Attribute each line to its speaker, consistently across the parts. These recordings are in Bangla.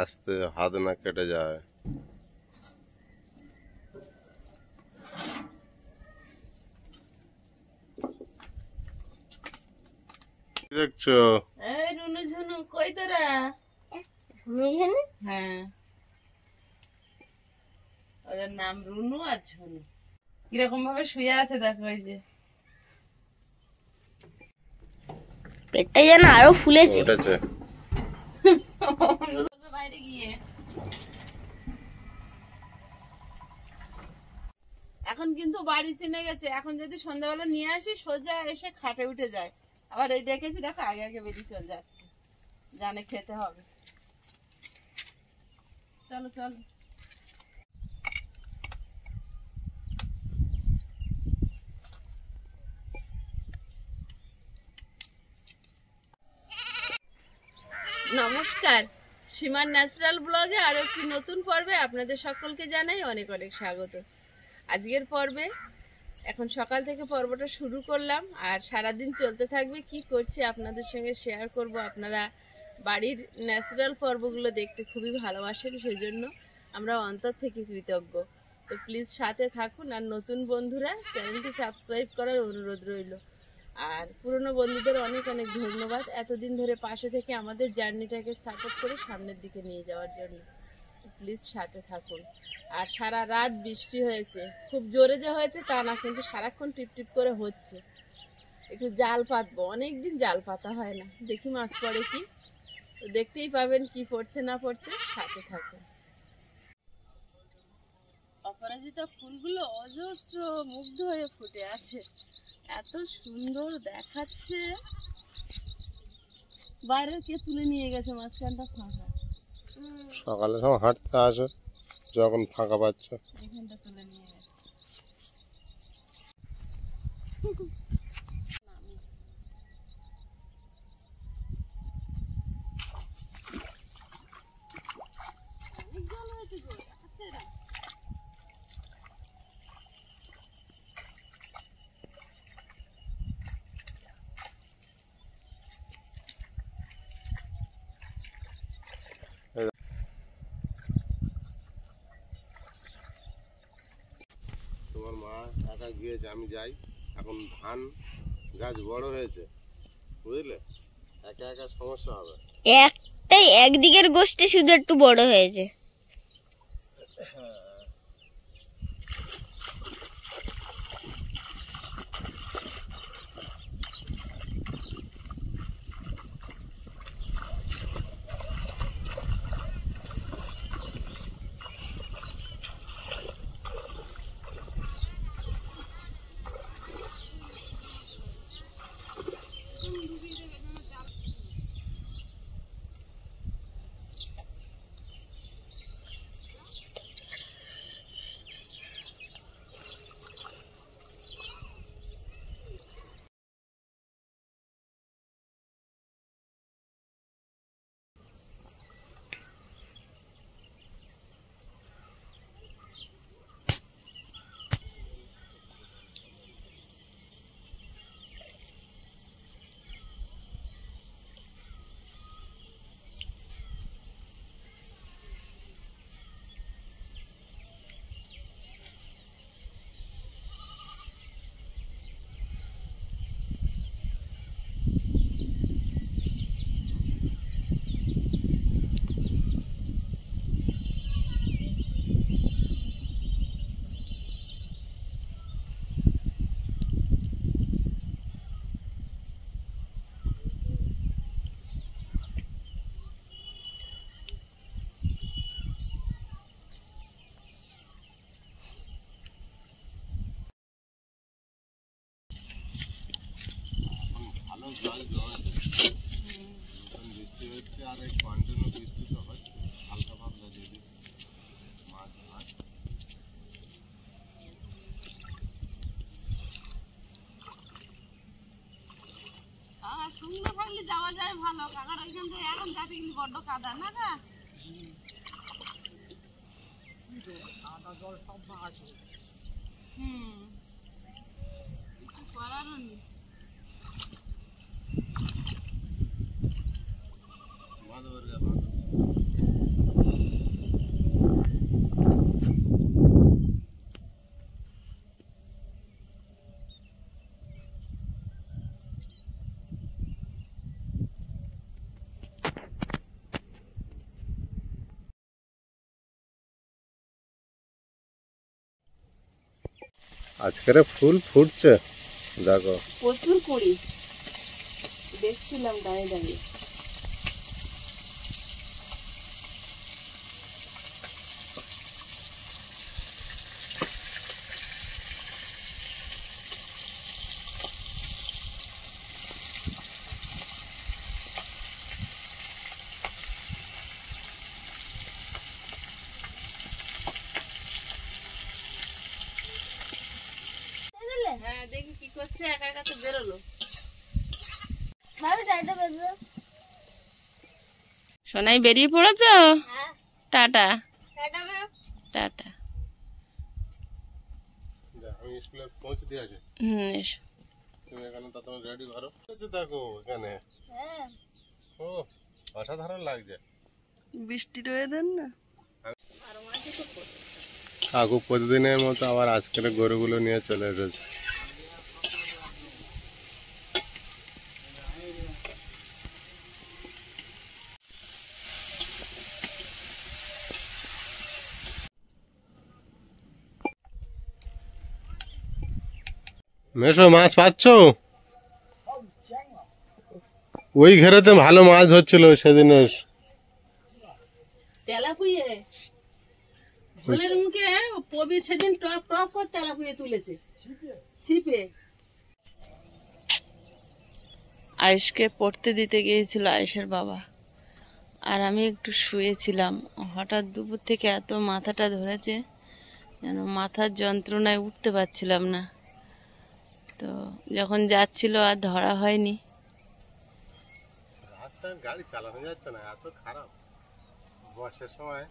Speaker 1: আস্তে হাত না কেটে যায়। দেখছো
Speaker 2: এই রুনু ঝুনু কই তোরা? হ্যাঁ, ওদের নাম রুনু আর ঝুনু। কিরকম ভাবে শুয়ে আছে দেখো, এই যে
Speaker 3: পেটটা যেন আরো ফুলেছে।
Speaker 1: উঠেছে।
Speaker 2: বাইরে গিয়ে এখন কিন্তু বাড়ি চিনে গেছে। এখন যদি সন্ধ্যাবেলা নিয়ে আসি সোজা এসে খাটে উঠে যায়। আবার এই দেখেছি দেখো আগে আগে বেরিয়ে চলে যাচ্ছে, জানে খেতে হবে। চলো চলো। নমস্কার, সীমার ন্যাচারাল ব্লগে আরো একটি নতুন পর্বে আপনাদের সকলকে জানাই অনেক অনেক স্বাগত। আজকের পর্বে এখন সকাল থেকে পর্বটা শুরু করলাম, আর সারাদিন চলতে থাকবে। কি করছি আপনাদের সঙ্গে শেয়ার করব। আপনারা বাড়ির ন্যাচারাল পর্বগুলো দেখতে খুবই ভালোবাসেন, সেই জন্য আমরা অন্তর থেকে কৃতজ্ঞ। তো প্লিজ সাথে থাকুন, আর নতুন বন্ধুরা চ্যানেলটি সাবস্ক্রাইব করার অনুরোধ রইল। আর পুরনো বন্ধুদের অনেক অনেক ধন্যবাদ এতদিন ধরে পাশে থেকে আমাদের জার্নিটাকে সাপোর্ট করে সামনের দিকে নিয়ে যাওয়ার জন্য। প্লিজ সাথে থাকুন। আর সারা রাত বৃষ্টি হয়েছে, খুব জোরে যে হয়েছে তা না, কিন্তু সারাক্ষণ টিপটিপ করে হচ্ছে। একটু জাল পাতবো, অনেকদিন জাল পাতা হয় না, দেখি মাছ পড়ে কি। তো দেখতেই পাবেন কি পড়ছে না পড়ছে, সাথে থাকুন। অপরাজিতা ফুলগুলো অজস্র মুগ্ধ হয়ে ফুটে আছে, এত সুন্দর দেখাচ্ছে। বাইরের কে তুলে নিয়ে গেছে, মাঝখানটা ফাঁকা।
Speaker 1: সকালে সব হাঁটতে আসে যখন ফাঁকা পাচ্ছে।
Speaker 2: এখানটা তুলে নিয়ে গেছে। অনেক জল হয়েছে গো, দেখাচ্ছে এরা।
Speaker 1: তোমার মা একা গিয়েছে, আমি যাই। এখন ধান গাছ বড় হয়েছে, বুঝলে, একা একা সমস্যা হবে।
Speaker 3: একটাই একদিকের গোষ্ঠী শুধু একটু বড় হয়েছে।
Speaker 1: ভালো জল জমেছে, বৃষ্টি হচ্ছে, আর এই কন্টিনিউ বৃষ্টি তো হচ্ছে, হালকা পাতলা যদি মাছ হয়।
Speaker 2: শুকনো থাকলে যাওয়া যায় ভালো, কাকার ওইখান থেকে এখন যাতে গেলে বড্ড কাদা না গা। কিছু করারও নেই।
Speaker 1: মাছ ধরে আজকের ফুল ফুটছে দেখো।
Speaker 2: প্রচুর কুড়ি দেখছিলাম দাঁড়িয়ে দাঁড়িয়ে। হ্যাঁ দেখি কি করছে, একা একা তো বেরোলো। সোনাই বেরিয়ে পড়েছো? Tata tata.
Speaker 1: আমি স্কুলে পৌঁছে দিয়েছি।
Speaker 2: এসো।
Speaker 1: তুমি এখানে তো তোমার রেডি করো। দেখো এখানে ও অসাধারণ লাগছে।
Speaker 2: বৃষ্টি রয়ে দেন না।
Speaker 1: কাকু প্রতিদিনের মতো আবার আজকের গরুগুলো নিয়ে চলে এসেছে। মেশো মাছ পাচ্ছ? ওই ঘেরেতে ভালো মাছ ধরছিল সেদিনের।
Speaker 2: তেলাপুয়ে ঝোলের মুখে পবি সেদিন টপ টপ করে তেলাপুয়ে তুলেছে ছিপে। আয়েশকে পড়তে দিতে গিয়েছিল আয়েশের বাবা, আর আমি একটু শুয়েছিলাম। হঠাৎ দুপুর থেকে এত মাথাটা ধরেছে, যেন মাথার যন্ত্রণায় উঠতে পারছিলাম না। তো যখন যাচ্ছিল আর ধরা হয়নি।
Speaker 1: রাস্তায় গাড়ি চালানো যাচ্ছে না, এত খারাপ বর্ষার সময়।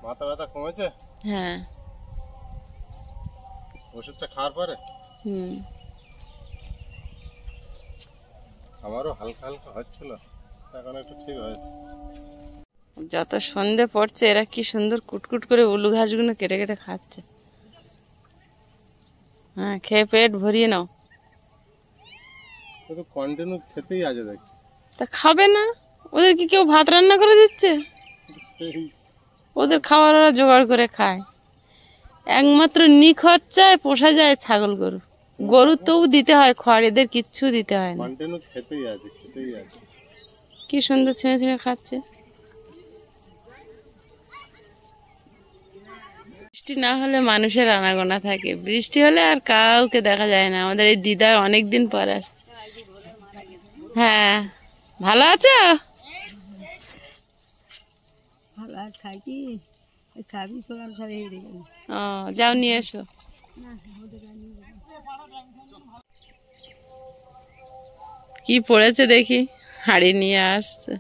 Speaker 1: মাথা ব্যথা কমেছে?
Speaker 2: হ্যাঁ।
Speaker 1: ওষুধটা খাওয়ার পরে? আমারও হালকা হালকা হচ্ছিল, এখন একটু ঠিক হয়েছে।
Speaker 2: যত সন্ধে পড়ছে এরা কি সুন্দর কুটকুট করে উলু ঘাসগুলো কেটে কেটে খাচ্ছে। হ্যাঁ, খেয়ে পেট ভরিয়ে নাও।
Speaker 1: তো কন্টিনিউ খেতেই আছে দেখছি।
Speaker 2: তা খাবে না? ওদের কি কেউ ভাত রান্না করে দিচ্ছে? ওদের খাবার ওরা জোগাড় করে খায়। একমাত্র নিখরচায় পোষা যায় ছাগল গরু। গরু তবু দিতে হয় খড়, এদের কিচ্ছু দিতে হয় না।
Speaker 1: কন্টিনিউ খেতেই আছে, খেতেই আছে।
Speaker 2: কি সুন্দর ছিঁড়ে ছিঁড়ে খাচ্ছে। বৃষ্টি না হলে মানুষের আনাগোনা থাকে, বৃষ্টি হলে আর কাউকে দেখা যায় না। আমাদের এই দিদা অনেকদিন পর আসছে। হ্যাঁ, ভালো আছো?
Speaker 4: ভালো আর থাকি, খাবি সকাল সবাই হেরে গেল।
Speaker 2: ও, যাও নিয়ে এসো। কি পড়েছে দেখি, হাড়ি নিয়ে আসছে।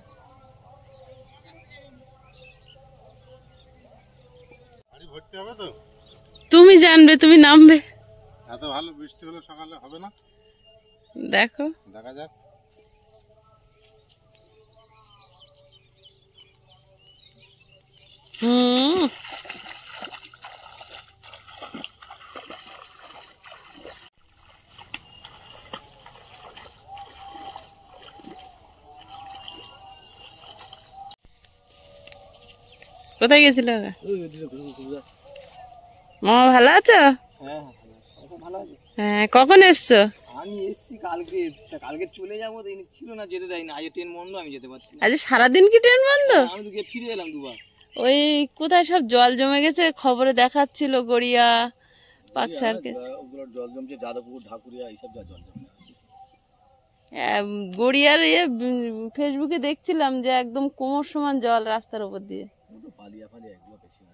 Speaker 1: গাড়ি ভর্তি হবে তো?
Speaker 2: তুমি জানবে, তুমি নামবে।
Speaker 1: এত ভালো বৃষ্টি হলে সকালে হবে না?
Speaker 2: দেখো,
Speaker 1: দেখা যাক।
Speaker 2: কোথায় গেছিল? মামা ভালো আছো? হ্যাঁ, কখন এসছো?
Speaker 5: আমি এসছি কালকে, কালকে চলে যাবো ছিল না, যেতে দেয়নি। আজ ট্রেন বন্ধ, আমি যেতে পারছি না।
Speaker 2: আজ সারাদিন কি ট্রেন বন্ধ?
Speaker 5: আমি তো গিয়ে ফিরে এলাম দুবার।
Speaker 2: ওই কোথায় সব জল জমে গেছে, খবরে দেখাচ্ছিল গড়িয়া পার্ক সার্কেস।
Speaker 5: ওগুলো জল জমছে, যাদবপুর ঢাকুরিয়া এইসব জল জমে।
Speaker 2: গড়িয়ার ফেসবুকে দেখছিলাম যে একদম কোমর সমান জল রাস্তার উপর দিয়ে।
Speaker 5: পালিয়া ফালিয়া এগুলো বেশি না।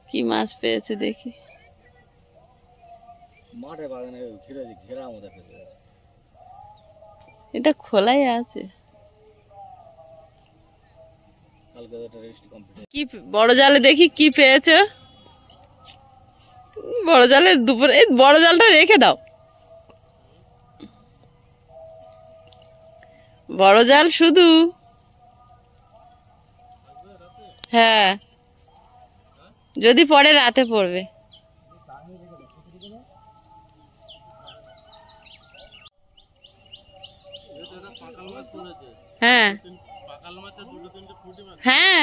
Speaker 2: কি মাছ পেয়েছে দেখি।
Speaker 5: মাঠে বাগানে ঘেরা আমাদের ফেলে।
Speaker 2: এটা খোলাই আছে।
Speaker 5: কালকে একটা রেস্ট কমপ্লিট।
Speaker 2: কি বড় জালে দেখি কি পেয়েছো? বড় জালে দুপুরে, এই বড় জালটা রেখে দাও। বড় জাল শুধু। হ্যাঁ, যদি পরে রাতে পড়বে। হ্যাঁ হ্যাঁ,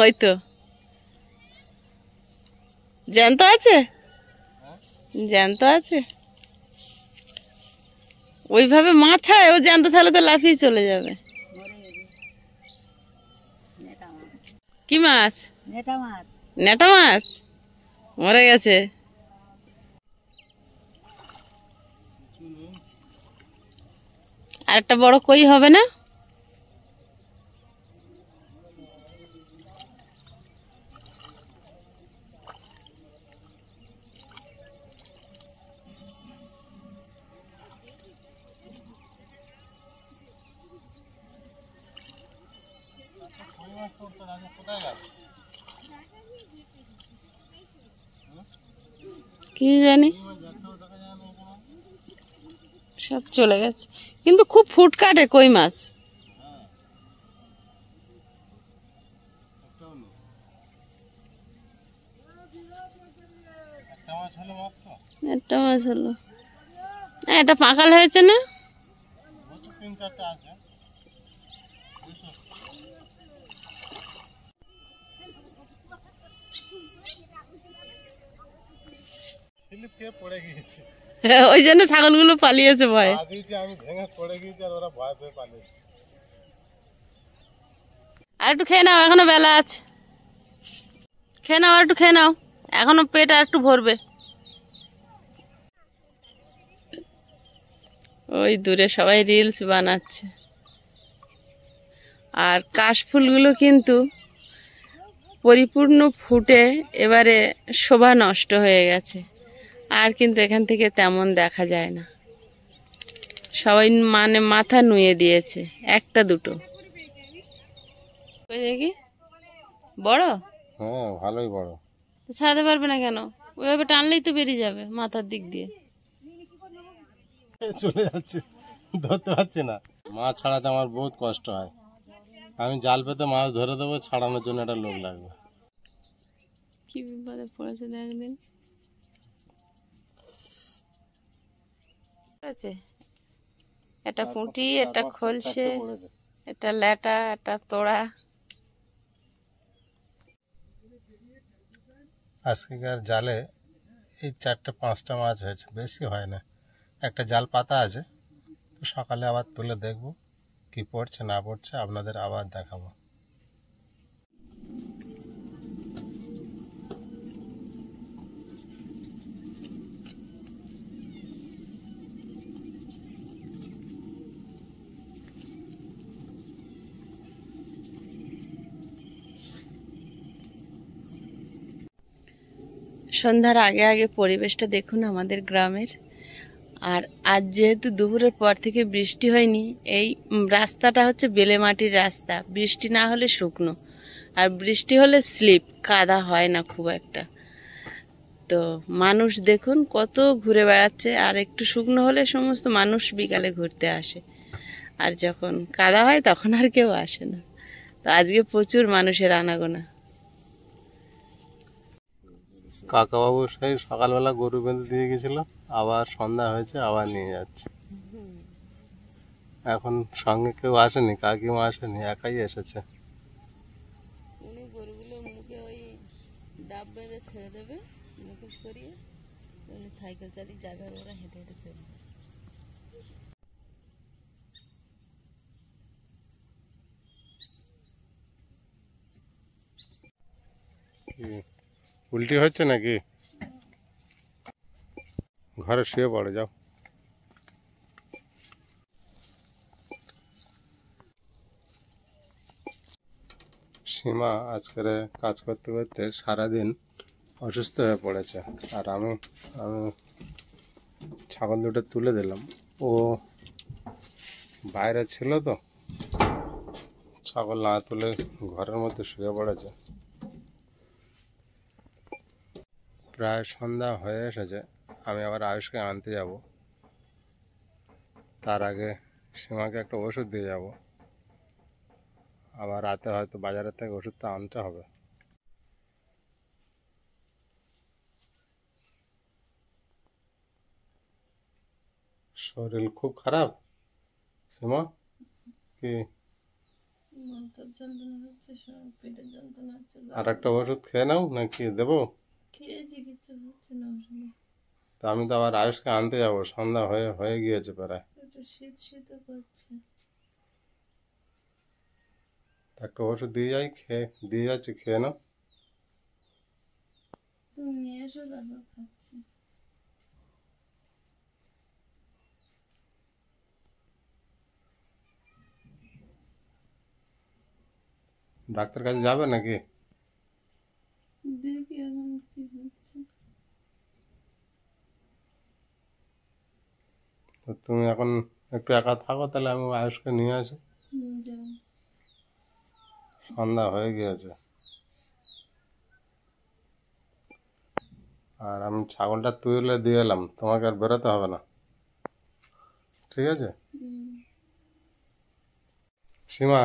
Speaker 2: ওই তো জ্যান্ত আছে, জ্যান্ত আছে। ওইভাবে মাছ ছাড়ায় ও জ্যান্ত, তাহলে তো লাফিয়ে চলে যাবে। কি মাছ?
Speaker 4: নেটা মাছ।
Speaker 2: নেটা মাছ মরে গেছে। আর একটা বড় কই হবে না? কি জানি, সব চলে গেছে। কিন্তু খুব ফুট কাটে কই মাছ। একটা মাছ হলো, এটা পাকাল হয়েছে না? ওই জন্য ছাগলগুলো পালিয়েছে ভয়।
Speaker 1: আমি ভেঙে পড়ে গিয়েছি আর ওরা ভয় পেয়ে পালিয়েছে।
Speaker 2: আর একটু খেয়ে নাও, এখনো বেলা আছে। খেয়ে নাও, আর একটু খেয়ে নাও, এখনো পেট আর একটু ভরবে। ওই দূরে সবাই রিলস বানাচ্ছে। আর কাশফুলগুলো কিন্তু পরিপূর্ণ ফুটে এবারে শোভা নষ্ট হয়ে গেছে, আর কিন্তু এখান থেকে তেমন দেখা যায় না। সবাই মানে মাথা নুয়ে দিয়েছে, একটা দুটো। ওই দেখি বড়,
Speaker 1: হ্যাঁ ভালোই বড়।
Speaker 2: ছাড়াতে পারবে না কেন? ওইভাবে টানলেই তো বেরিয়ে যাবে মাথার দিক দিয়ে।
Speaker 1: চলে যাচ্ছে, ধরতে পারছি না। মাছ ছাড়াতে আমার বহুত কষ্ট হয়। আমি জাল পেতে মাছ ধরে দেবো, ছাড়ানোর জন্য একটা লোক লাগবে।
Speaker 2: কি বিপদে পড়েছে একদিন। এটা পুঁটি, এটা খলসে, এটা ল্যাটা, এটা তোড়া।
Speaker 1: আজকেকার জালে এই 4-5টা মাছ হয়েছে, বেশি হয় না। একটা জাল পাতা আছে, তো সকালে আবার তুলে দেখব কি পড়ছে না পড়ছে, আপনাদের আবার দেখাবো।
Speaker 2: সন্ধ্যার আগে আগে পরিবেশটা দেখুন আমাদের গ্রামের। আর আজ যেহেতু দুপুরের পর থেকে বৃষ্টি হয়নি, এই রাস্তাটা হচ্ছে বেলে মাটির রাস্তা, বৃষ্টি না হলে শুকনো, আর বৃষ্টি হলে স্লিপ, কাদা হয় না খুব একটা। তো মানুষ দেখুন কত ঘুরে বেড়াচ্ছে, আর একটু শুকনো হলে সমস্ত মানুষ বিকালে ঘুরতে আসে, আর যখন কাদা হয় তখন আর কেউ আসে না। তো আজকে প্রচুর মানুষের আনাগোনা।
Speaker 1: কাকাবাবু সেই সকালবেলা গরু বেঁধে দিয়ে গেছিল, আবার সন্ধ্যা হয়েছে, আবার নিয়ে যাচ্ছে। এখন সঙ্গে কেউ আসেনি, কাকিমা আসেনি, একাই এসেছে।
Speaker 2: উনি গরুগুলো মুখে ওই ডাব বেঁধে ছেড়ে দেবে মুখোশ করিয়ে, উনি সাইকেল চালিয়ে যাবে, আর ওরা হেঁটে হেঁটে চলবে।
Speaker 1: উল্টি হচ্ছে নাকি? ঘরে শুয়ে পড়ে যাও। সীমা আজকের কাজ করতে করতে সারাদিন অসুস্থ হয়ে পড়েছে, আর আমি ছাগল দুটো তুলে দিলাম। ও বাইরে ছিল, তো ছাগল না তুলে ঘরের মধ্যে শুয়ে পড়েছে। প্রায় সন্ধ্যা হয়ে এসেছে, আমি আবার আয়ুষকে আনতে যাব। তার আগে সীমাকে একটা ওষুধ দিয়ে যাব, আবার রাতে হয়তো বাজারের থেকে ওষুধটা আনতে হবে। শরীর খুব খারাপ সীমা, কি?
Speaker 2: মাথার যন্ত্রণা হচ্ছে, সব পেটের যন্ত্রণা হচ্ছে,
Speaker 1: আর একটা ওষুধ খেয়ে নাও নাকি দেবো?
Speaker 2: খেয়েছি, কিছু হচ্ছে না ওষুধে।
Speaker 1: তা আমি তো আবার আয়ুষকে আনতে যাবো, সন্ধ্যা হয়ে হয়ে গিয়েছে প্রায়।
Speaker 2: একটু শীত শীত করছে।
Speaker 1: একটা ওষুধ দিয়ে যাচ্ছি, খেয়ে নাও।
Speaker 2: তুমি নিয়ে এসো, তারপর খাচ্ছি।
Speaker 1: ডাক্তার কাছে যাবে নাকি?
Speaker 2: দেখি এখন কি হচ্ছে।
Speaker 1: তো তুমি এখন একটু একা থাকো, তাহলে আমি আয়ুষকে নিয়ে আসি।
Speaker 2: যাও।
Speaker 1: সন্ধ্যা হয়ে গিয়েছে। আর আমি ছাগলটা তুলে দিয়ে এলাম, তোমাকে আর বেরোতে হবে না, ঠিক আছে? সীমা,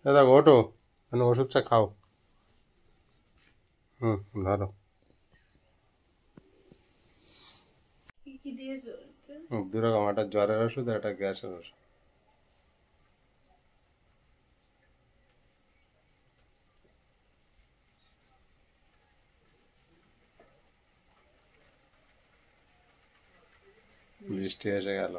Speaker 1: এ দেখো ওঠো, মানে ওষুধটা খাও। ধরো।
Speaker 2: কি কি দিয়েছো?
Speaker 1: দু রকম, একটা জ্বরের ওষুধ আর একটা গ্যাসের ওষুধ। বৃষ্টি এসে গেল,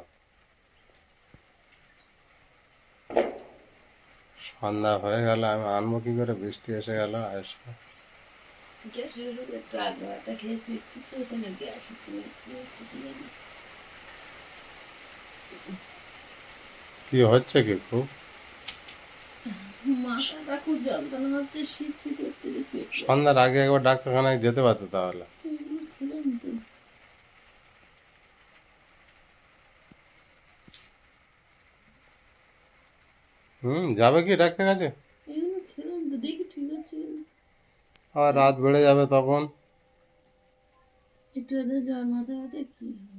Speaker 1: সন্ধ্যা হয়ে গেল, আমি আনবো কি করে? বৃষ্টি এসে গেল। আয়ুষকে
Speaker 2: গ্যাসের ওষুধ একটু আগে একটা খেয়েছি, কিছু হতো না। গ্যাস হচ্ছে কি জানি।
Speaker 1: কি হচ্ছে কি খুব?
Speaker 2: মাথাটা খুব যন্ত্রণা হচ্ছে, শীত শীত হচ্ছে, পেট
Speaker 1: সন্ধ্যার আগে একবার ডাক্তারখানায় যেতে পারতো তাহলে।
Speaker 2: খেলাম তো।
Speaker 1: যাবে কি ডাক্তার কাছে?
Speaker 2: এগুলো খেলাম তো, দেখি ঠিক আছে।
Speaker 1: আবার রাত বেড়ে যাবে তখন।
Speaker 2: একটু এদের জ্বর মাথা ব্যথা কি হবে?